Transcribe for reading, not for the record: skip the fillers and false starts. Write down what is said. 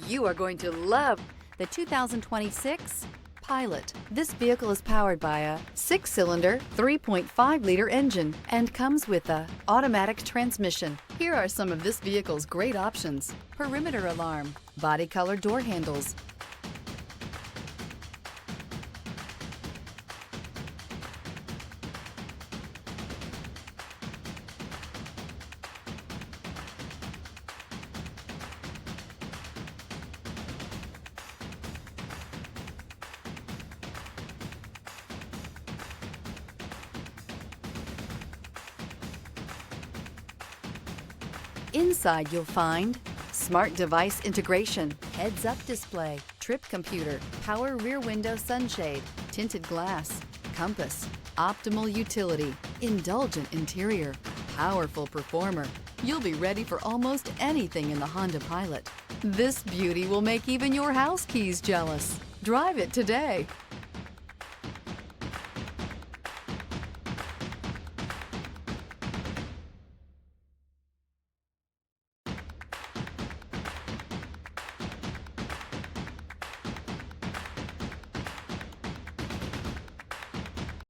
You are going to love the 2026 Pilot. This vehicle is powered by a 6-cylinder, 3.5-liter engine and comes with a automatic transmission. Here are some of this vehicle's great options: perimeter alarm, body color door handles, Inside you'll find smart device integration, heads-up display, trip computer, power rear window sunshade, tinted glass, compass, optimal utility, indulgent interior, powerful performer. You'll be ready for almost anything in the Honda Pilot. This beauty will make even your house keys jealous. Drive it today.